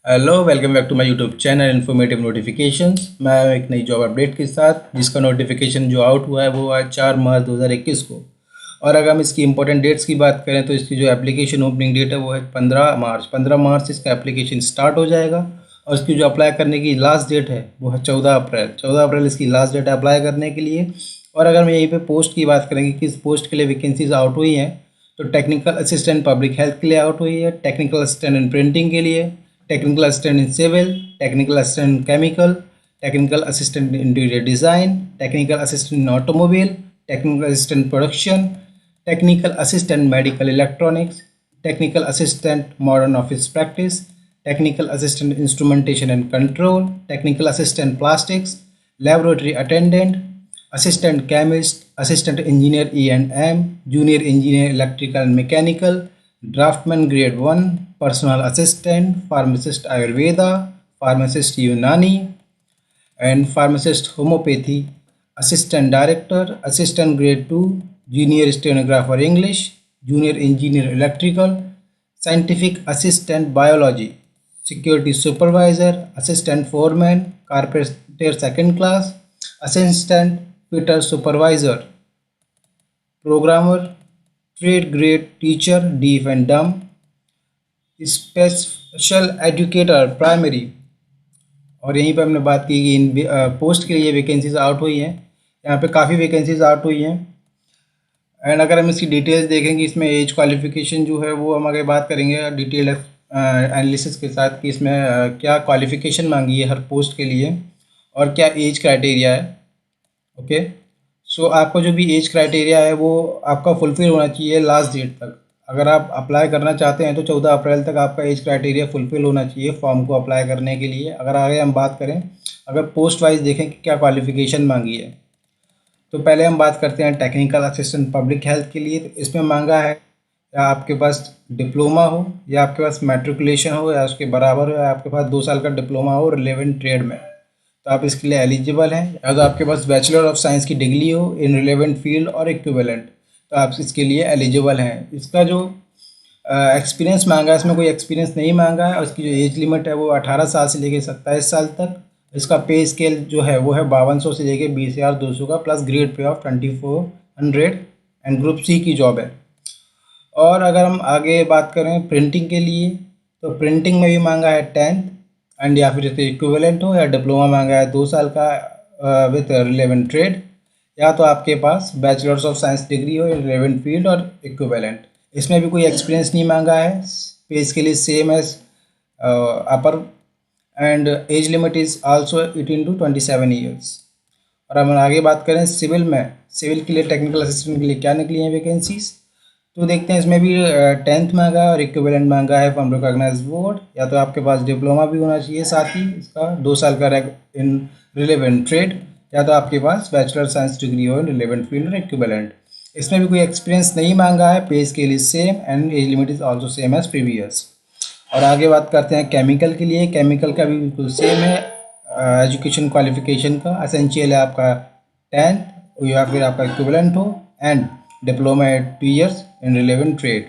Hello, welcome back to my YouTube channel informative notifications. मैं एक नई जॉब अपडेट के साथ, जिसका नोटिफिकेशन जो आउट हुआ है वो आज 4 मार्च 2021 को। और अगर हम इसकी इंपॉर्टेंट डेट्स की बात करें तो इसकी जो एप्लीकेशन ओपनिंग डेट है वो है 15 मार्च। 15 मार्च इसका एप्लीकेशन स्टार्ट हो जाएगा और इसकी जो अप्लाई करने की लास्ट डेट है वो है 14 अप्रैल। 14 अप्रैल इसकी लास्ट डेट है अप्लाई करने के लिए। और अगर मैं यहीं पर पोस्ट की बात करेंगे किस पोस्ट के लिए वैकेंसीज आउट हुई हैं, तो टेक्निकल असिस्टेंट पब्लिक हेल्थ के लिए आउट हुई है, टेक्निकल असिस्टेंट इन प्रिंटिंग के लिए, technical assistant in civil, technical assistant in chemical, technical assistant in interior design, technical assistant in automobile, technical assistant production, technical assistant medical electronics, technical assistant modern office practice, technical assistant instrumentation and control, technical assistant plastics, laboratory attendant, assistant chemist, assistant engineer E&M, junior engineer electrical and mechanical, draftsman grade 1, personal assistant, pharmacist Ayurveda, pharmacist Unani and pharmacist homeopathy, assistant director, assistant grade 2, junior stenographer English, junior engineer electrical, scientific assistant biology, security supervisor, assistant foreman, carpenter second class, assistant fitter supervisor, programmer, trade grade teacher deaf and डम, special educator primary. और यहीं पर हमने बात की कि इन post के लिए वैकेंसीज आउट हुई हैं। यहाँ पे काफ़ी वैकेंसीज आउट हुई हैं। एंड अगर हम इसकी डिटेल्स देखेंगे, इसमें एज क्वालिफिकेशन जो है वो हम आगे बात करेंगे डिटेल एनालिसिस के साथ कि इसमें क्या क्वालिफिकेशन मांगी है हर पोस्ट के लिए और क्या एज क्राइटेरिया है। ओके, सो आपका जो भी एज क्राइटेरिया है वो आपका फुलफिल होना चाहिए लास्ट डेट तक। अगर आप अप्लाई करना चाहते हैं तो 14 अप्रैल तक आपका एज क्राइटेरिया फुलफिल होना चाहिए फॉर्म को अप्लाई करने के लिए। अगर आगे हम बात करें, अगर पोस्ट वाइज देखें कि क्या क्वालिफिकेशन मांगी है, तो पहले हम बात करते हैं टेक्निकल असिस्टेंट पब्लिक हेल्थ के लिए। तो इसमें मांगा है या आपके पास डिप्लोमा हो, या आपके पास मैट्रिकुलेशन हो, या उसके बराबर हो, या आपके पास 2 साल का डिप्लोमा हो रिलेवेंट ट्रेड में, तो आप इसके लिए एलिजिबल हैं। या तो आपके पास बैचलर ऑफ साइंस की डिग्री हो इन रिलेवेंट फील्ड और इक्विवेलेंट, तो आप इसके लिए एलिजिबल हैं। इसका जो एक्सपीरियंस मांगा है, इसमें कोई एक्सपीरियंस नहीं मांगा है। और इसकी जो एज लिमिट है वो 18 साल से लेकर 27 साल तक। इसका पे स्केल जो है वो है 5200 से लेकर 20,200 का, plus grade pay of 2400 and group C की जॉब है। और अगर हम आगे बात करें प्रिंटिंग के लिए, तो प्रिंटिंग में भी मांगा है 10th एंड या फिर इसके इक्विवेलेंट हो, या डिप्लोमा मांगा है 2 साल का विथ रिलेवेंट ट्रेड, या तो आपके पास बैचलर्स ऑफ साइंस डिग्री हो रिलेवेंट फील्ड और इक्विवेलेंट। इसमें भी कोई एक्सपीरियंस नहीं मांगा है। पे इसके लिए same as upper and age limit is also 18 to 27 years. और हम आगे बात करें सिविल में, सिविल के लिए टेक्निकल असिस्टेंट के लिए क्या निकली हैं वैकेंसीज, तो देखते हैं। इसमें भी 10th मांगा है और इक्विवेलेंट मांगा है फ्रॉम रिकॉग्नाइज बोर्ड। या तो आपके पास डिप्लोमा भी होना चाहिए साथ ही इसका 2 साल का इन रिलेवेंट ट्रेड, या तो आपके पास बैचलर साइंस डिग्री हो इन रिलेवेंट फील्ड और इक्विवेलेंट। इसमें भी कोई एक्सपीरियंस नहीं मांगा है। पे के लिए same and age limit is also same as previous. और आगे बात करते हैं केमिकल के लिए। केमिकल का भी बिल्कुल सेम है। एजुकेशन क्वालिफिकेशन का एसेंशियल है आपका 10th या फिर आपका इक्विवेलेंट हो, and diploma at 2 years in relevant trade,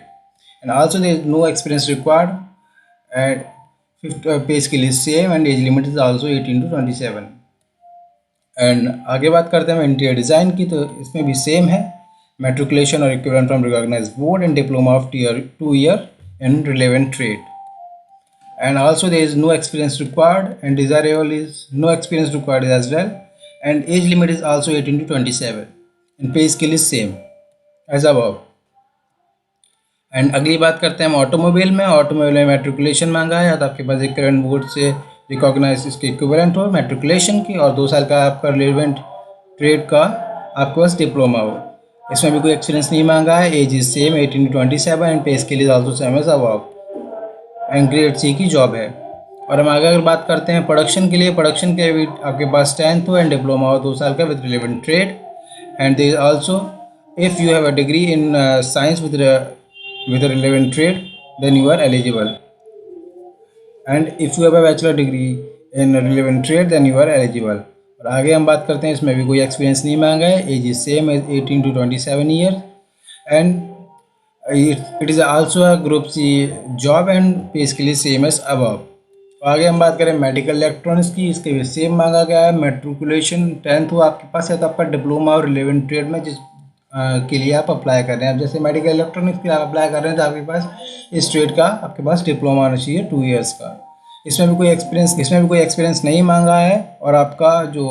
and also there is no experience required, and fifth pay scale is same and age limit is also 18 to 27। And आगे बात करते हैं इंटीरियर डिज़ाइन की, तो इसमें भी सेम है। मैट्रिकुलेशन और equivalent from recognised board and diploma of 2 year in relevant trade, and also there is no experience required and desirable is no experience required as well, and age limit is also 18 to 27 and pay scale is same as above. And अगली बात करते हैं हम automobile में। Automobile में matriculation मांगा है, या तो आपके पास एक करंट बोर्ड से रिकॉग्नाइज इसके इक्विवेलेंट हो मैट्रिकुलेशन की, और 2 साल का आपका रिलेवेंट ट्रेड का आपके पास डिप्लोमा हो। इसमें भी कोई एक्सपीरियंस नहीं मांगा है। Age is same 18 to 27 and pay scale is also same as above, and grade C की जॉब है। और हम आगे अगर बात करते हैं प्रोडक्शन के लिए, प्रोडक्शन के भी आपके पास 10th हो एंड डिप्लोमा हो 2 साल का with relevant trade, and there is also if you have a degree in science with a relevant trade, then you are eligible, and if you have a bachelor degree in a relevant trade then you are eligible। और आगे हम बात करते हैं, इसमें भी कोई experience नहीं मांगा है। Age is same as 18 to 27 year, and it is also a group C job and pay scale is same as above. तो आगे हम बात करें मेडिकल इलेक्ट्रॉनिक्स की, इसके भी सेम मांगा गया है। मेट्रिकुलेशन 10th हो आपके पास है तो आपका डिप्लोमा और रिलेवेंट ट्रेड में जिस के लिए आप अप्लाई कर रहे हैं। अब जैसे मेडिकल इलेक्ट्रॉनिक्स के लिए आप अप्लाई कर रहे हैं तो आपके पास इस ट्रेड का आपके पास डिप्लोमा होना चाहिए 2 ईयर्स का। इसमें भी कोई एक्सपीरियंस नहीं मांगा है और आपका जो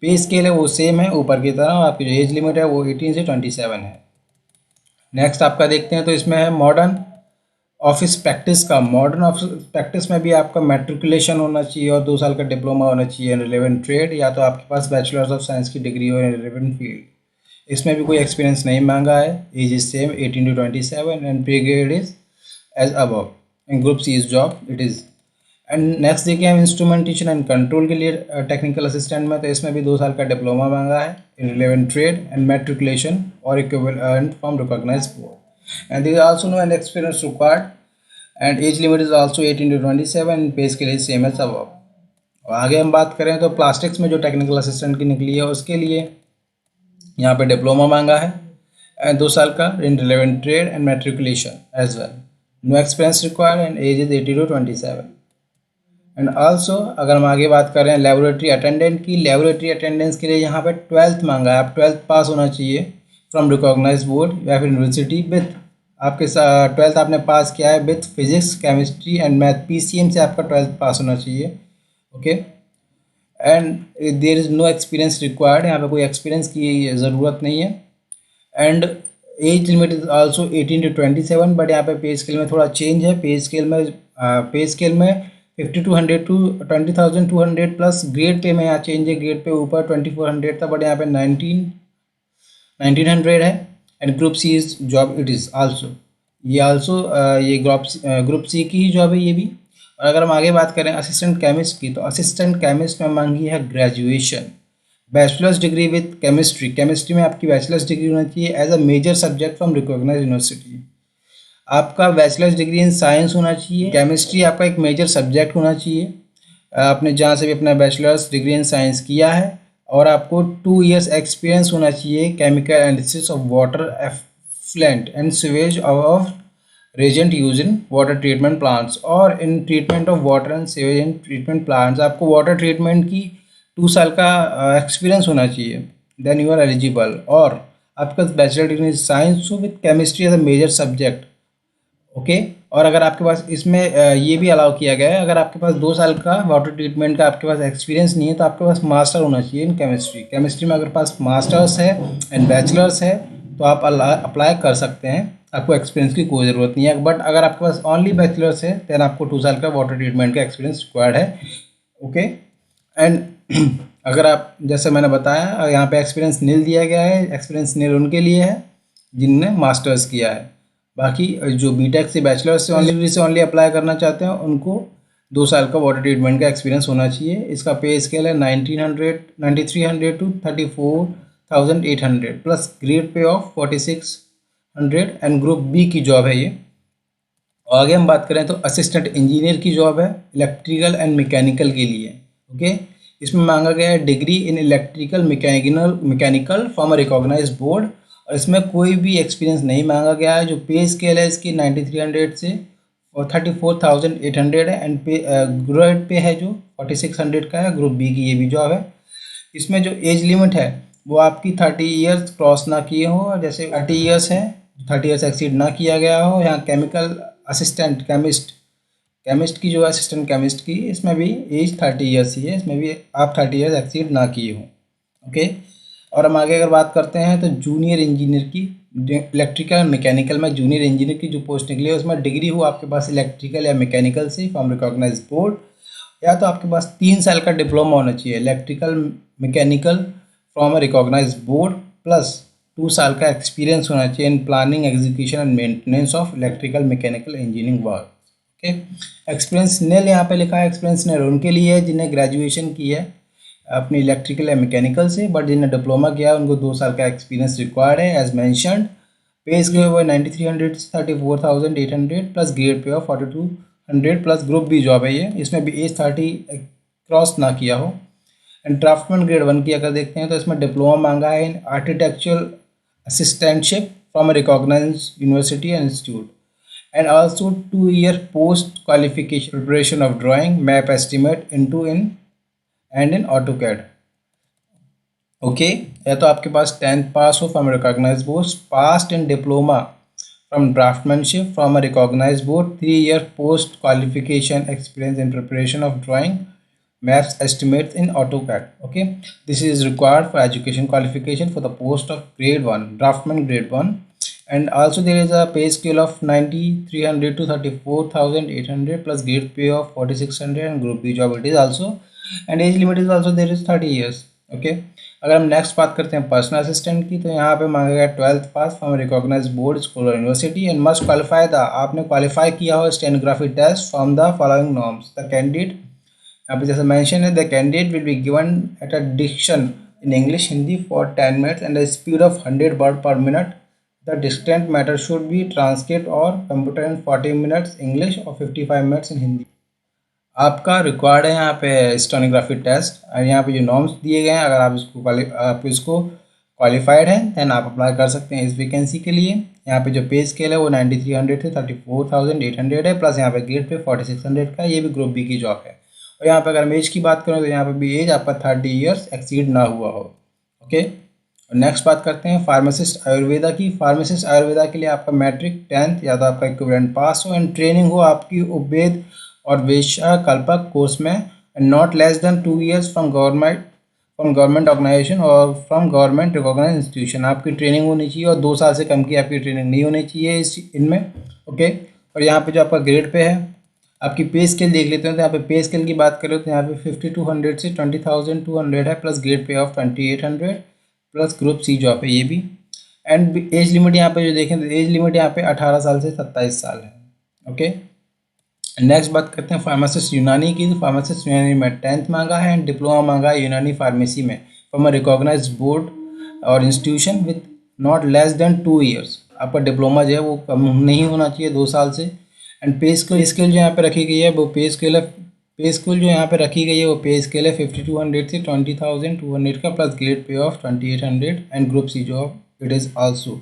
पे स्केल है वो सेम है ऊपर की तरह। आपकी जो एज लिमिट है वो 18 से 27 है। नेक्स्ट आपका देखते हैं तो इसमें है मॉडर्न ऑफिस प्रैक्टिस का। मॉडर्न ऑफिस प्रैक्टिस में भी आपका मैट्रिकुलेशन होना चाहिए और 2 साल का डिप्लोमा होना चाहिए रिलेवेंट ट्रेड, या तो आपके पास बैचलर्स ऑफ साइंस की डिग्री हो रिलेवेंट फील्ड। इसमें भी कोई एक्सपीरियंस नहीं मांगा है। Age is same 18 to 27 and pay grade is as above. In group C is job it is. And next देखिए हम इंस्ट्रूमेंटेशन एंड कंट्रोल के लिए टेक्निकल असिस्टेंट में, तो इसमें भी 2 साल का डिप्लोमा मांगा है in relevant trade and matriculation और equivalent from recognised board. And there is also no an experience required and age limit is also 18 to 27 पे के लिए सेम एज अबव। और आगे हम बात करें तो प्लास्टिक्स में जो टेक्निकल असिस्टेंट की निकली है उसके लिए यहाँ पे डिप्लोमा मांगा है एंड 2 साल का in relevant trade and matriculation as well. No experience required and age is 18 to 27। And also अगर हम आगे बात कर रहे हैं लेबोरेटरी अटेंडेंट की, लेबोरेटरी अटेंडेंस के लिए यहाँ पे 12th मांगा है। आप 12th पास होना चाहिए फ्रॉम रिकॉग्नाइज बोर्ड या फिर यूनिवर्सिटी विथ आपके 12th आपने पास किया है with physics chemistry and math. PCM से आपका 12th पास होना चाहिए। Okay and there is no experience required. यहाँ पे कोई एक्सपीरियंस की ज़रूरत नहीं है। And age limit is also 18 to 27, but यहाँ पे पे स्केल में थोड़ा चेंज है। पे स्केल में 5200 to 20,200 प्लस ग्रेड पे में यहाँ चेंज है। ग्रेड पे ऊपर 2400 था बट यहाँ पे 1900 है। And group C is job it is also. ये ग्रुप सी की ही जॉब है ये भी। और अगर हम आगे बात करें असिस्टेंट केमिस्ट की, तो असिस्टेंट केमिस्ट में मांगी है graduation, bachelors degree with chemistry. Chemistry में आपकी बैचलर्स डिग्री होना चाहिए as a major subject from recognise university. आपका बैचलर्स डिग्री इन साइंस होना चाहिए। केमिस्ट्री आपका एक मेजर सब्जेक्ट होना चाहिए। आपने जहाँ से भी अपना बैचलर्स डिग्री इन साइंस किया है और आपको 2 years एक्सपीरियंस होना चाहिए chemical analysis of water effluent and sewage of reagent use in water treatment plants और in treatment of water and sewage in treatment plants. आपको वाटर ट्रीटमेंट की 2 साल का एक्सपीरियंस होना चाहिए, देन यू आर एलिजिबल। और आपका बैचलर डिग्री साइंस हो with chemistry as a major subject. Okay और अगर आपके पास इसमें ये भी अलाउ किया गया है, अगर आपके पास 2 साल का वाटर ट्रीटमेंट का आपके पास एक्सपीरियंस नहीं है तो आपके पास मास्टर होना चाहिए इन केमिस्ट्री। केमिस्ट्री में अगर पास मास्टर्स है एंड बैचलर्स है तो आप अप्लाई कर सकते हैं, आपको एक्सपीरियंस की कोई ज़रूरत नहीं है। बट अगर आपके पास ओनली बैचलर्स है दैन आपको 2 साल का वाटर ट्रीटमेंट का एक्सपीरियंस रिक्वायर्ड है। ओके एंड अगर आप जैसे मैंने बताया यहाँ पे एक्सपीरियंस नील दिया गया है। एक्सपीरियंस नील उनके लिए है जिनने मास्टर्स किया है। बाकी जो बीटेक से बैचलर से ओनली अप्लाई करना चाहते हैं उनको 2 साल का वाटर ट्रीटमेंट का एक्सपीरियंस होना चाहिए। इसका पे स्केल है 9300 to 34,800 plus grade pay of 4600 and group B की जॉब है ये। आगे हम बात करें तो असिस्टेंट इंजीनियर की जॉब है इलेक्ट्रिकल एंड मैकेनिकल के लिए। ओके इसमें मांगा गया है degree in electrical mechanical from a recognised board और इसमें कोई भी एक्सपीरियंस नहीं मांगा गया है। जो पे स्केल है इसकी 9300 से और 34,800 है एंड पे ग्रेड पे है जो 4600 का है। ग्रुप बी की ये भी जॉब है। इसमें जो एज लिमिट है वो आपकी 30 ईयर्स क्रॉस ना किए हो, और जैसे 30 ईयर्स है 30 ईयर्स एक्सीड ना किया गया हो। यहाँ केमिकल असिस्टेंट केमिस्ट की जो असिस्टेंट केमिस्ट की इसमें भी एज 30 ईयर्स ही है, इसमें भी आप 30 ईयर्स एक्सीड ना किए हो। ओके और हम आगे अगर बात करते हैं तो जूनियर इंजीनियर की इलेक्ट्रिकल मैकेनिकल में जूनियर इंजीनियर की जो पोस्ट निकली है उसमें डिग्री हो आपके पास इलेक्ट्रिकल या मैकेनिकल से फ्रॉम रिकॉग्नाइज्ड बोर्ड, या तो आपके पास 3 साल का डिप्लोमा होना चाहिए electrical mechanical from a recognised board plus 2 साल का एक्सपीरियंस होना चाहिए in planning execution and maintenance of electrical mechanical engineering work. Okay experience नेल यहाँ पे लिखा है। एक्सपीरियंस नेल उनके लिए है जिन्हें ग्रेजुएशन की है अपनी इलेक्ट्रिकल या मैकेनिकल से, बट जिन्हें डिप्लोमा किया है उनको 2 साल का एक्सपीरियंस रिक्वायर्ड है एज मैंशनड। पे स्केल हुआ 9300 से 34,800 plus grade pay of 4200 plus group B job है ये। इसमें भी एज 30 क्रॉस ना किया हो। एंड ड्राफ्टमैन ग्रेड 1 की अगर देखते हैं तो इसमें डिप्लोमा मांगा है in architectural assistantship from a recognised university and institute and also 2 year post qualification preparation of drawing, map estimate into in and in AutoCAD. Okay, या तो आपके पास 10th पास हो from recognise board, passed in diploma from draftsmanship from a recognise board, 3 year post qualification experience in preparation of drawing, maps estimates in AutoCAD. Okay, this is required for education qualification for the post of grade 1 draftman grade 1, and also there is a pay scale of 9300 to 34,800 plus grade pay of 4600 and group B job it is also, and age limit is also there is 30 years. Okay, अगर हम next बात करते हैं personal assistant की, तो यहाँ पे मांगा गया 12th pass from recognise board school और university and must qualify the, आपने क्वालिफाई किया हो stenography test from the following norms. The candidate, यहाँ पे जैसे मेंशन है, the candidate will be given at a diction in English Hindi for 10 minutes and the speed of 100 word per minute. The distant matter should be translate और computer in 40 minutes English और 55 minutes इन हिंदी। आपका required है यहाँ पे stenography test, और यहाँ पे जो नॉर्म्स दिए गए हैं, अगर आप इसको क्वालिफाइड हैं देन आप अप्लाई कर सकते हैं इस वैकेंसी के लिए। यहाँ पे जो पे स्केल है वो 9300 से 34,800 है, प्लस यहाँ पे ग्रेड पे 4600 का, ये भी ग्रुप बी की जॉब है। और यहाँ पे अगर हम एज की बात करें तो यहाँ पे भी एज आपका 30 years एक्सीड ना हुआ हो। ओके, नेक्स्ट बात करते हैं फार्मासिस्ट आयुर्वेदा की। फार्मासिस्ट आयुर्वेदा के लिए आपका मैट्रिक 10th या तो आपका इक्विवेलेंट पास हो एंड ट्रेनिंग हो आपकी उपवेद और वेश्या कल्पक कोर्स में, not less than 2 years from government organisation और फ्रॉम गवर्नमेंट रिकॉग्नाइज इंस्टीट्यूशन। आपकी ट्रेनिंग होनी चाहिए और 2 साल से कम की आपकी ट्रेनिंग नहीं होनी चाहिए इनमें। ओके, और यहाँ पे जो आपका ग्रेड पे है, आपकी पे स्केल देख लेते हैं। तो यहाँ पे पे स्केल की बात करें तो यहाँ पे 5200 से 20,200 है, plus grade pay of 2800 plus group C job है ये भी। एंड एज लिमिट यहाँ पे जो देखें तो एज लिमिट यहाँ पे 18 साल से 27 साल है। ओके, नेक्स्ट बात करते हैं फार्मासिस्ट यूनानी की। तो फार्मासिस्ट यूनानी में 10th मांगा है एंड डिप्लोमा मांगा है यूनानी फार्मेसी में फ्रॉम अ रिकॉग्नाइज बोर्ड और institution with not less than 2 years। आपका डिप्लोमा जो है वो कम नहीं होना चाहिए 2 साल से। एंड पे स्केल जो यहाँ पे रखी गई है वो पे स्केल जो यहाँ पे रखी गई है वो पे स्केल है 5200 से 20,200 का, plus grade pay of 2800 and group C job it is also.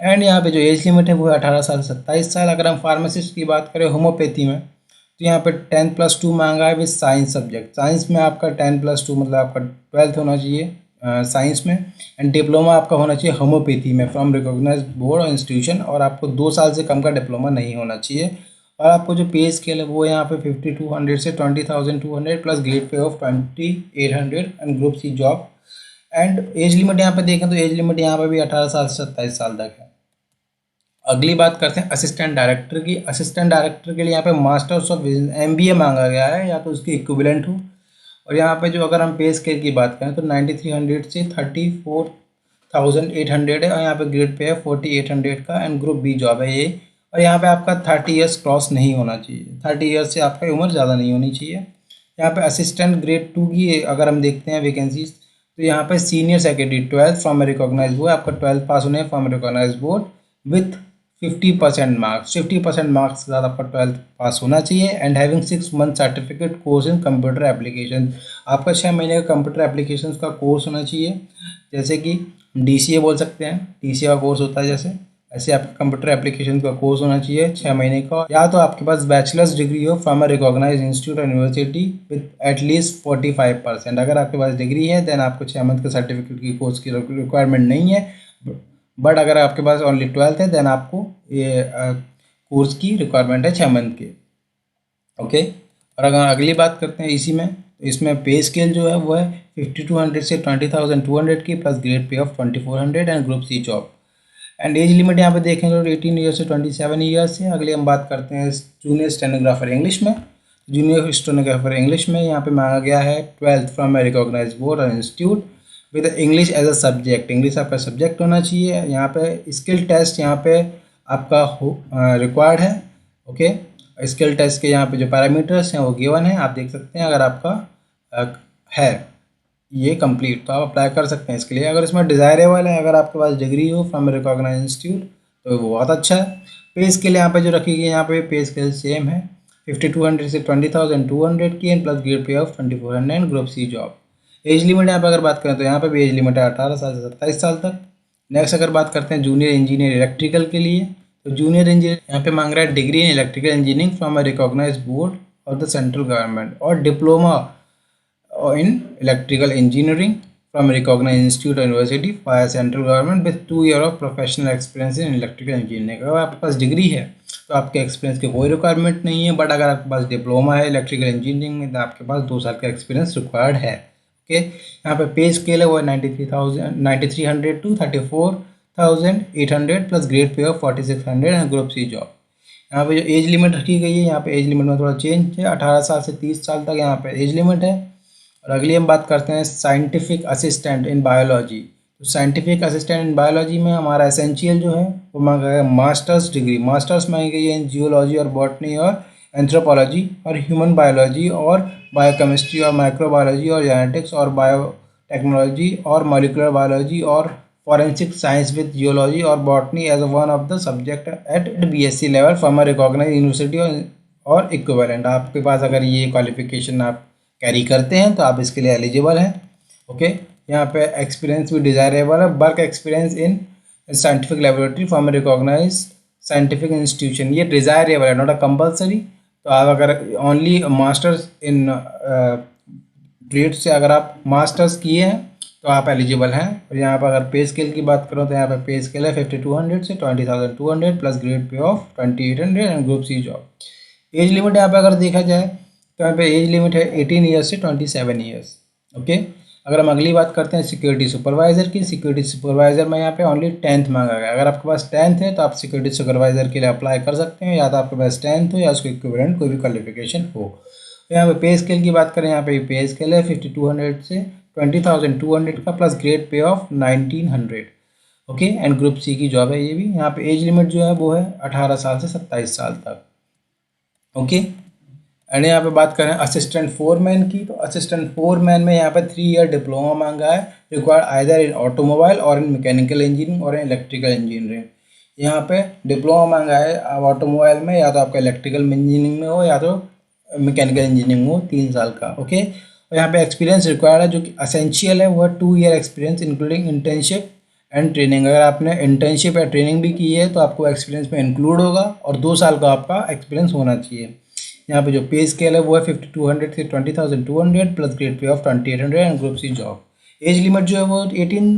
And यहाँ पे जो एज लिमिट है वो है 18 साल से 27 साल। अगर हम फार्मासिस्ट की बात करें होम्योपैथी में, तो यहाँ पे 10+2 मांगा है विद साइंस सब्जेक्ट। साइंस में आपका 10+2 मतलब आपका 12th होना चाहिए साइंस में, एंड डिप्लोमा आपका होना चाहिए होम्योपैथी में फ्रॉम रिकॉग्नाइज बोर्ड और इंस्टीट्यूशन, और आपको 2 साल से कम का डिप्लोमा नहीं होना चाहिए। और आपको जो पे स्केल है वो यहाँ पे 5200 से 20,200 plus grade pay of 2800 and group C job. And age limit यहाँ पे देखें तो एज लिमिट यहाँ पे भी 18 साल से 27 साल तक है। अगली बात करते हैं असिस्टेंट डायरेक्टर की। असिस्टेंट डायरेक्टर के लिए यहाँ पे मास्टर्स ऑफ MBA मांगा गया है या तो उसकी इक्विवेलेंट हो। और यहाँ पे जो अगर हम पे स्केल की बात करें तो 9300 से 34,800 है, और यहाँ पे ग्रेड पे है 4800 का एंड ग्रुप बी जॉब है ये। और यहाँ पे आपका 30 years क्रॉस नहीं होना चाहिए, 30 years से आपका उम्र ज़्यादा नहीं होनी चाहिए। यहाँ पे असिस्टेंट ग्रेड 2 की अगर हम देखते हैं वैकेंसीज, तो यहाँ पे senior secondary 12th from recognise board, आपका 12th पास होने from recognise board with 50% marks, 50% marks के साथ आपका 12th पास होना चाहिए and having 6 month certificate course in computer application. आपका 6 महीने का कंप्यूटर एप्लीकेशन का कोर्स होना चाहिए, जैसे कि DCA बोल सकते हैं, DCA का कोर्स होता है जैसे, ऐसे आपका कंप्यूटर एप्लीकेशन का कोर्स होना चाहिए 6 महीने का। या तो आपके पास बैचलर्स डिग्री हो फ्रॉम अ रिकॉग्नाइज इंस्टीट्यूट और यूनिवर्सिटी विद एटलीस्ट 45%। अगर आपके पास डिग्री है देन आपको 6 month के सर्टिफिकेट की कोर्स की रिक्वायरमेंट नहीं है, बट अगर आपके पास ओनली 12th है देन आपको ये कोर्स की रिक्वायरमेंट है 6 month की। ओके, और अगर अगली बात करते हैं इसी में, तो इसमें पे स्केल जो है वो है 5200 से 20,200 की, plus grade pay of 2400 and group C job. And age limit यहाँ पे देखेंगे तो 18 years से 27 years है। अगले हम बात करते हैं जूनियर स्टेनोग्राफर इंग्लिश में। जूनियर स्टेनोग्राफर इंग्लिश में यहाँ पे मांगा गया है 12th from a recognise board और institute with English as a subject. English आपका सब्जेक्ट होना चाहिए। यहाँ पे स्किल टेस्ट यहाँ पे आपका रिक्वायर्ड है। ओके, स्किल टेस्ट के यहाँ पे जो पैरामीटर्स हैं वो गिवन है, आप देख सकते हैं। अगर आपका है ये कंप्लीट तो आप अप्लाई कर सकते हैं इसके लिए। अगर इसमें डिज़ायरेबल है, अगर आपके पास डिग्री हो फ्रॉम रिकॉग्नाइज इंस्टीट्यूट तो वो बहुत अच्छा है। पे स्केल यहाँ पे जो रखी गई है, यहाँ पे पे स्केल सेम है 5200 से 20,200 की and plus grade pay of 2400 and group C job. Age limit यहाँ पे अगर बात करें तो यहाँ पे भी एज लिमिट है 18 साल से 27 साल तक। नेक्स्ट अगर बात करते हैं जूनियर इंजीनियर इलेक्ट्रिकल के लिए, तो जूनियर इंजीनियर यहाँ पे मांग रहा है degree in electrical engineering from a recognise board of the central government और diploma in electrical engineering from a recognized institute or university by central government with 2 year of professional experience in electrical engineering। अगर आपके पास degree है तो आपके experience की कोई requirement नहीं है, बट अगर आपके पास डिप्लोमा है इलेक्ट्रिकल इंजीनियरिंग में तो आपके पास 2 साल का एक्सपीरियंस रिक्वायर्ड है। ओके, यहाँ पे पे स्केल है वो 9300 to 34,800 plus grade pay of 4600 and group C job. यहाँ पे जो एज लिमिट रखी गई है, यहाँ पे एज लिमिट में थोड़ा चेंज है, 18 साल से 30 साल तक यहाँ पे एज लिमिट है। और अगली हम बात करते हैं साइंटिफिक असिस्टेंट इन बायोलॉजी। तो साइंटिफिक असिस्टेंट इन बायोलॉजी में हमारा एसेंशियल जो है वो मांगा गया मास्टर्स डिग्री, मास्टर्स मांगी गई है इन जियोलॉजी और बॉटनी और एंथ्रोपोलॉजी और ह्यूमन बायोलॉजी और बायोकेमिस्ट्री और माइक्रोबायोलॉजी और जेनेटिक्स और बायोटेक्नोलॉजी और मॉलिकुलर बायोलॉजी और फॉरेंसिक साइंस विद जियोलॉजी और botany as one of the subject at BSc level from a recognised university और इक्विवेलेंट। आपके पास अगर ये क्वालिफिकेशन आप कैरी करते हैं तो आप इसके लिए एलिजिबल हैं। ओके, यहाँ पे एक्सपीरियंस भी डिजायरेबल है, work experience in scientific laboratory from recognise scientific institution, ये डिजायरेबल है, नॉट अ कंपल्सरी। तो आप अगर ओनली मास्टर्स इन ट्रेड से अगर आप मास्टर्स किए हैं तो आप एलिजिबल हैं। और यहाँ पर अगर पे स्केल की बात करो तो यहाँ पर पे स्केल है 5200 से 20,200 plus grade pay of 2800 and group C job. Age limit यहाँ पे अगर देखा जाए तो यहाँ पे एज लिमिट है 18 ईयर्स से 27 ईयर्स। ओके, अगर हम अगली बात करते हैं सिक्योरिटी सुपरवाइजर की, सिक्योरिटी सुपरवाइजर में यहाँ पे ओनली 10th मांगा गया। अगर आपके पास 10th है तो आप सिक्योरिटी सुपरवाइजर के लिए अप्लाई कर सकते हैं, या तो आपके पास 10th हो या उसके इक्विवेलेंट कोई भी क्वालिफिकेशन हो। तो यहाँ पे पे स्केल की बात करें, यहाँ पे पे स्केल है 5200 से 20,200 का plus grade pay of 1900। Okay, and group C की जॉब है ये भी। यहाँ पे एज लिमिट जो है वो है 18 साल से 27 साल तक। ओके, एंड यहाँ पे बात करें असिस्टेंट फोरमैन की, तो असिस्टेंट फोरमैन में यहाँ पे 3 ईयर डिप्लोमा मांगा है, रिक्वायर्ड आइदर इन ऑटोमोबाइल और इन मैकेनिकल इंजीनियरिंग और इन इलेक्ट्रिकल इंजीनियरिंग। यहाँ पे डिप्लोमा मांगा है ऑटोमोबाइल में, या तो आपका इलेक्ट्रिकल इंजीनियरिंग में हो या तो मैकेनिकल इंजीनियरिंग हो 3 साल का। ओके, और यहाँ पे एक्सपीरियंस रिक्वायर्ड है, जो कि असेंशियल है वो है 2 year experience including internship and training. अगर आपने इंटर्नशिप या ट्रेनिंग भी की है तो आपको एक्सपीरियंस में इंक्लूड होगा, और 2 साल का आपका एक्सपीरियंस होना चाहिए। यहाँ पे जो पे स्केल है वो है 5200 से 20,200 plus grade pay of 2800 and group C job. Age limit जो है वो 18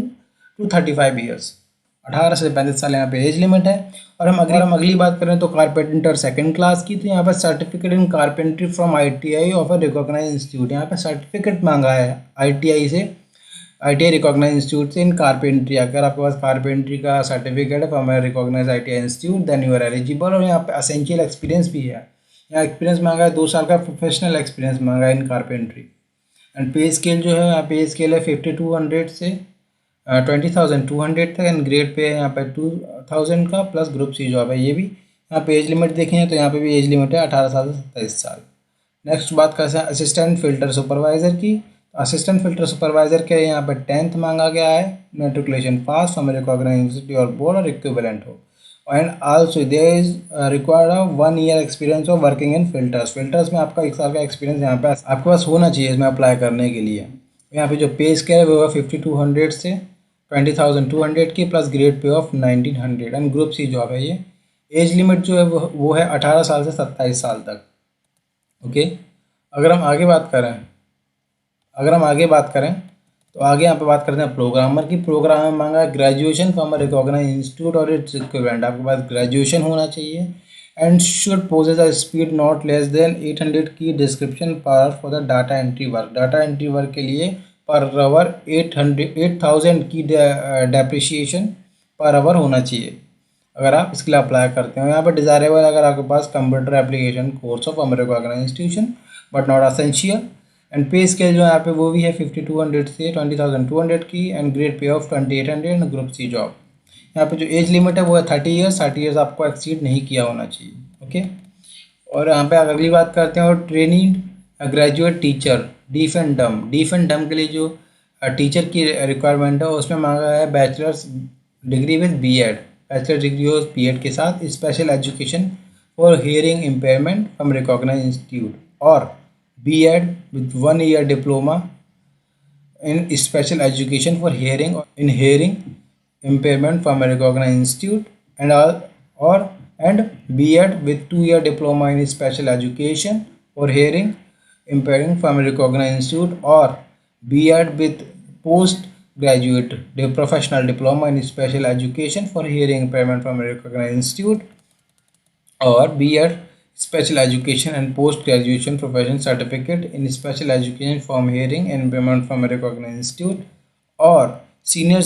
टू 35 ईयर्स, 18 से 35 साल यहाँ पे एज लिमिट है। और हम अगली बात करें तो कारपेंटर सेकंड क्लास की, तो यहाँ पर certificate in carpentry from ITI of a recognised institute. यहाँ पे सर्टिफिकेट मांगा है ITI से, ITI रिकॉग्नाइज इंस्टीट्यूट से इन कारपेंट्री। अगर आपके पास कारपेंट्री का सर्टिफिकेट है from recognise ITI institute then you are eligible. और यहाँ पे असेंशियल एक्सपीरियंस भी है, यहाँ एक्सपीरियंस मांगा है 2 साल का प्रोफेशनल एक्सपीरियंस मांगा है इन कारपेंट्री। एंड पे स्केल जो है यहाँ पे स्केल है 5200 से 20,200 तक एंड ग्रेड पे है यहाँ पे 2000 का प्लस ग्रुप सी जॉब है ये भी। यहाँ पे एज लिमिट देखें तो यहाँ पे भी एज लिमिट है 18 साल से 27 साल। नेक्स्ट बात करते हैं असिस्टेंट फिल्टर सुपरवाइजर की। असिस्टेंट फिल्टर सुपरवाइजर के यहाँ पे 10th मांगा गया है, matriculation pass from recognised university और बोर्ड और इक्विवेलेंट हो। And also there is required 1 year experience of working in filters. Filters में आपका 1 साल का एक्सपीरियंस यहाँ पे आपके पास होना चाहिए इसमें अप्लाई करने के लिए। यहाँ पे जो पे स्केल है वो 5200 से 20,200 की plus grade pay of 1900 and group C job है ये। एज लिमिट जो है वो है 18 साल से 27 साल तक। ओके, अगर हम आगे बात करें तो आगे यहाँ पे बात करते हैं प्रोग्रामर की। प्रोग्रामर मांगा है graduation from a recognised institute और इट्स इक्विवेलेंट। आपके पास ग्रेजुएशन होना चाहिए and should possess a speed not less than 800 key description per for the data entry work. Data entry work के लिए पर आवर 8,000 की डेप्रिशिएशन पर आवर होना चाहिए अगर आप इसके लिए अप्लाई करते हो। यहाँ पर डिजायरेबल अगर आपके पास computer application course of recognised institution but not essential. And pay scale जो यहाँ पे वो भी है 5200 से 20,200 की and grade pay of 2800 and group C job. यहाँ पे जो एज लिमिट है वो है 30 ईयर्स, 30 ईयर्स आपको एक्सीड नहीं किया होना चाहिए। ओके, और यहाँ पे अगली बात करते हैं और training graduate teacher deaf and डम के लिए जो टीचर की रिक्वायरमेंट है उसमें मांगा है bachelors degree with BEd, bachelor degree हो BEd के साथ special education for hearing impairment from recognised institute और BEd with 1 year diploma in special education for hearing impairment from a recognized institute and all और and B.Ed with 2-year diploma in special education for hearing impairing from a recognized institute, or B.Ed with postgraduate professional diploma in special education for hearing impairment from a recognized institute, or B.Ed special education and post graduation professional certificate in special education from hearing and impairment from a recognized institute, or senior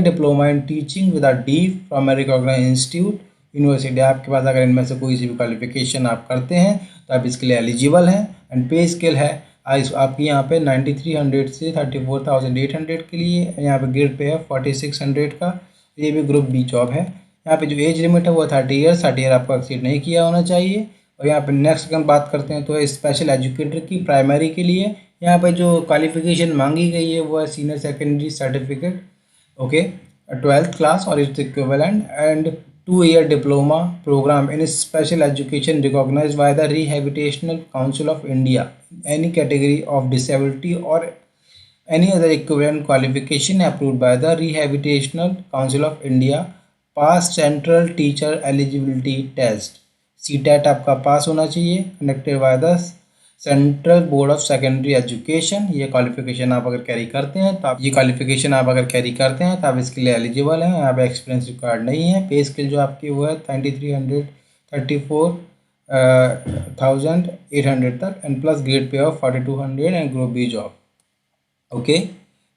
diploma in teaching with a D from a recognized institute university. आपके पास अगर इनमें से कोई सी भी qualification आप करते हैं तो आप इसके लिए एलिजिबल हैं। एंड पे स्केल है आपकी यहाँ पे 9300 से 34,800 के लिए, यहाँ पे ग्रेड पे है 4600 का। ये भी ग्रुप बी जॉब है। यहाँ पे जो एज लिमिट है वो 30 ईयर्स, 30 ईयर आपको एक्सीड नहीं किया होना चाहिए। और यहाँ पे नेक्स्ट हम बात करते हैं तो स्पेशल एजुकेटर की प्राइमरी के लिए यहाँ पे जो क्वालिफिकेशन मांगी गई है वो है senior secondary certificate, okay, 12th class और it's equivalent, and 2-year diploma program in special education recognized by the Rehabilitational Council of India, any category of disability or any other equivalent qualification approved by the Rehabilitational Council of India, pass central teacher eligibility test, CTET आपका पास होना चाहिए, conducted by the central board of secondary education. ये qualification आप अगर carry करते हैं तो आप इसके लिए एलिजिबल हैं। यहाँ पे एक्सपीरियंस रिक्वायर्ड नहीं है। पे स्केल जो आपकी वो है 34,800 तक, and plus grade pay of 4200 and group B job, okay.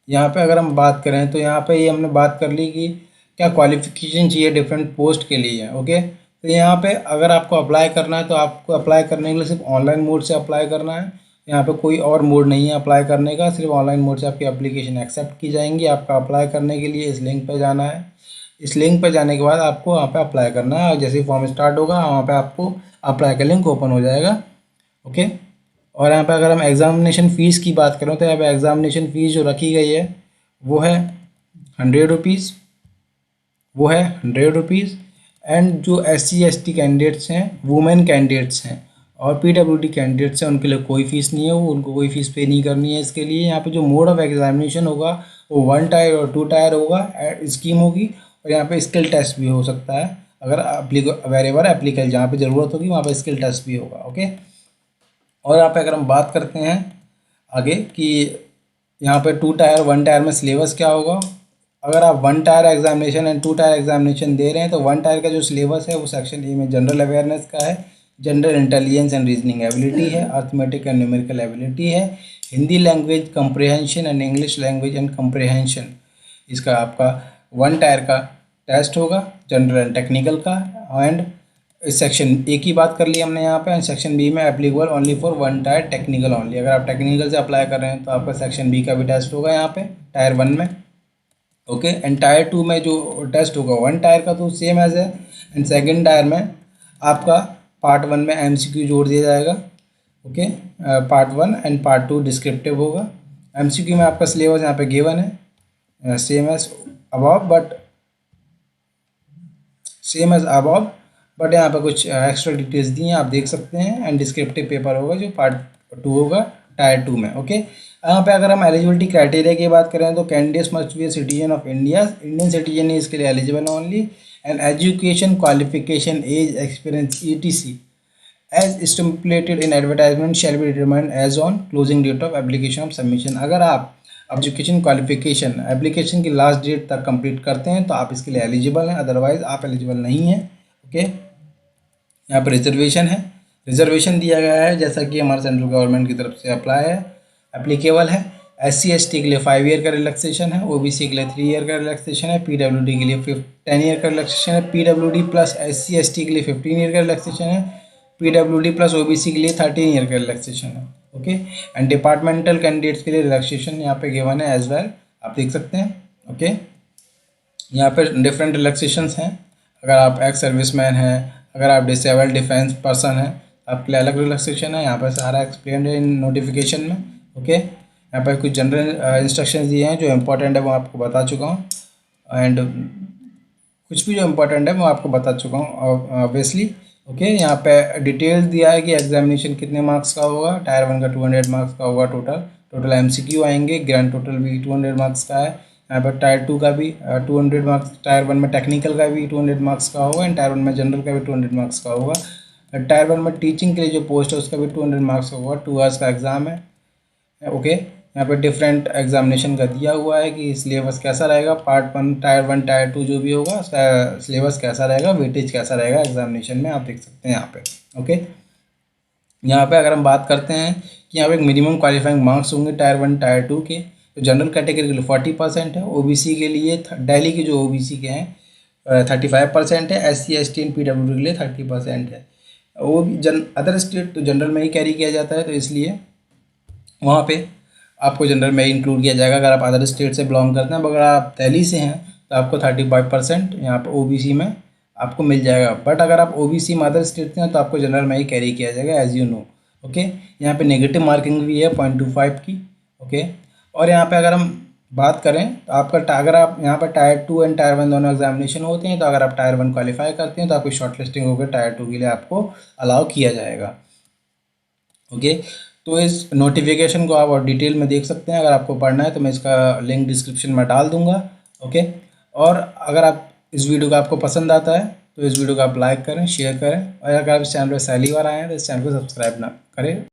यहाँ पे अगर हम बात करें तो यहाँ पे ये हमने बात कर ली कि क्या क्वालिफिकेशन चाहिए डिफरेंट पोस्ट के लिए, ओके। तो यहाँ पे अगर आपको अप्लाई करना है तो आपको अप्लाई करने के लिए सिर्फ ऑनलाइन मोड से अप्लाई करना है। यहाँ पे कोई और मोड नहीं है अप्लाई करने का, सिर्फ ऑनलाइन मोड से आपकी एप्लीकेशन एक्सेप्ट की जाएंगी। आपका अप्लाई करने के लिए इस लिंक पर जाना है। इस लिंक पर जाने के बाद आपको वहाँ पे अप्लाई करना है, और जैसे ही फॉर्म स्टार्ट होगा वहाँ पे आपको अप्लाई का लिंक ओपन हो जाएगा, ओके। और यहाँ पे अगर हम एग्ज़ामिनेशन फ़ीस की बात करें तो यहाँ पे एग्ज़ामिनेशन फ़ीस जो रखी गई है वो है 100 रुपीज़, एंड जो SC/ST कैंडिडेट्स हैं, वुमेन कैंडिडेट्स हैं और PWD कैंडिडेट्स हैं, उनके लिए कोई फ़ीस नहीं है, वो उनको कोई फ़ीस पे नहीं करनी है इसके लिए। यहाँ पे जो मोड ऑफ एग्जामिनेशन होगा वो 1 टायर और 2 टायर होगा, स्कीम होगी। और यहाँ पे स्किल टेस्ट भी हो सकता है अगर वेरेवर एप्लीकेबल, जहाँ पे ज़रूरत होगी वहाँ पे स्किल टेस्ट भी होगा, ओके। और यहाँ पे अगर हम बात करते हैं आगे कि यहाँ पे 2 टायर 1 टायर में सिलेबस क्या होगा। अगर आप 1 tier examination and 2 tier examination दे रहे हैं तो 1 टायर का जो सिलेबस है वो सेक्शन ए में जनरल अवेयरनेस का है, general intelligence and reasoning ability है, अर्थमेटिक एंड न्यूमेरिकल एबिलिटी है, Hindi language comprehension and English language and comprehension. इसका आपका 1 टायर का टेस्ट होगा, जनरल एंड टेक्निकल का। एंड सेक्शन ए की बात कर ली हमने यहाँ पे, एंड सेक्शन बी में applicable only for 1 tyre technical only. अगर आप टेक्निकल से अप्लाई कर रहे हैं तो आपका सेक्शन बी का भी टेस्ट होगा यहाँ पे टायर 1 में, ओके। एंड टायर 2 में जो टेस्ट होगा 1 टायर का तो सेम एज है। एंड सेकंड टायर में आपका पार्ट 1 में MCQ जोड़ दिया जाएगा, okay. Part 1 and part 2 descriptive होगा। MCQ में आपका सिलेबस यहाँ पे गिवन है सेम एज अबव, बट यहाँ पे कुछ एक्स्ट्रा डिटेल्स दी हैं, आप देख सकते हैं। एंड डिस्क्रिप्टिव पेपर होगा जो पार्ट 2 होगा टायर 2 में, ओके। यहाँ पे अगर हम एलिजिबिलिटी क्राइटेरिया की बात करें तो candidates must be a citizen of India, Indian citizen ही इसके लिए eligible only, and education qualification age experience ETC as stipulated in advertisement shall be determined as on closing date of application of submission. अगर आप education qualification application की last date तक complete करते हैं तो आप इसके लिए एलिजिबल हैं, अदरवाइज आप एलिजिबल नहीं हैं, ओके। यहाँ पर रिजर्वेशन दिया गया है जैसा कि हमारे सेंट्रल गवर्नमेंट की तरफ से अप्लाई है, एप्लीकेबल है। SC/ST के लिए 5 ईयर का रिलैक्सेशन है, OBC के लिए 3 ईयर का रिलैक्सेशन है, PWD के लिए 10 ईयर का रिलैक्सेशन है, PWD प्लस SC/ST के लिए 15 ईयर का रिलैक्सेशन है, PWD प्लस OBC के लिए 13 ईयर का रिलैक्सेशन है, ओके। एंड डिपार्टमेंटल कैंडिडेट्स के लिए रिलैक्सेशन यहाँ पे गिवन है एज वेल, आप देख सकते हैं, ओके। यहाँ पे डिफरेंट रिलैक्सेशंस हैं। अगर आप एक्स सर्विसमैन हैं, अगर आप डिसेबल्ड डिफेंस पर्सन हैं, आपके लिए अलग रिलैक्सेशन है। यहाँ पर सारा एक्सप्लेन है इन नोटिफिकेशन में, ओके। यहाँ पर कुछ जनरल इंस्ट्रक्शंस दिए हैं, जो इम्पोर्टेंट है वो आपको बता चुका हूँ, एंड कुछ भी जो इम्पोर्टेंट है वो आपको बता चुका हूँ ऑब्वियसली, ओके। यहाँ पे डिटेल्स दिया है कि एग्जामिनेशन कितने मार्क्स का होगा। टायर 1 का 200 मार्क्स का होगा टोटल MCQ आएंगे, ग्रैंड टोटल भी 200 मार्क्स का है। यहाँ पर टायर 2 का भी 200 मार्क्स, टायर 1 में टेक्निकल का भी 200 मार्क्स का होगा एंड टायर 1 में जनरल का भी 200 मार्क्स का होगा। टायर 1 में टीचिंग के लिए जो पोस्ट है उसका भी 200 मार्क्स का होगा, 2 आवर्स का एग्ज़ाम है। ओके, यहाँ पे डिफरेंट एग्जामिनेशन का दिया हुआ है कि सिलेबस कैसा रहेगा, पार्ट 1 टायर 1 टायर 2 जो भी होगा उसका सिलेबस कैसा रहेगा, वेटेज कैसा रहेगा एग्जामिनेशन में, आप देख सकते हैं यहाँ पे। ओके, यहाँ पे अगर हम बात करते हैं कि यहाँ पे एक मिनिमम क्वालिफाइंग मार्क्स होंगे टायर 1 टायर 2 के, तो जनरल कैटेगरी के लिए 40% है, ओबीसी के लिए दिल्ली के जो ओबीसी के हैं 35% है, SC ST एंड PWD के लिए 30% है। वो भी अदर स्टेट तो जनरल में ही कैरी किया जाता है, तो इसलिए वहाँ पे आपको जनरल में इंक्लूड किया जाएगा अगर आप अदर स्टेट से बिलोंग करते हैं। अगर आप दिल्ली से हैं तो आपको 35% यहाँ पर ओबीसी में आपको मिल जाएगा, बट अगर आप ओबीसी में अदर स्टेट से हैं तो आपको जनरल में ही कैरी किया जाएगा, एज यू नो। ओके, यहाँ पे नेगेटिव मार्किंग भी है 0.25 की। ओके, और यहाँ पे अगर हम बात करें तो आपका अगर आप यहाँ पर टायर 2 एंड टायर 1 दोनों एग्जामिनेशन होते हैं, तो अगर आप टायर 1 क्वालिफाई करते हैं तो आपकी शॉर्ट लिस्टिंग होकर टायर 2 के लिए आपको अलाउ किया जाएगा। ओके, तो इस नोटिफिकेशन को आप और डिटेल में देख सकते हैं, अगर आपको पढ़ना है तो मैं इसका लिंक डिस्क्रिप्शन में डाल दूंगा। ओके, और अगर आप इस वीडियो को आपको पसंद आता है तो इस वीडियो को आप लाइक करें, शेयर करें, और अगर आप इस चैनल पर पहली बार आए हैं तो इस चैनल को सब्सक्राइब ना करें।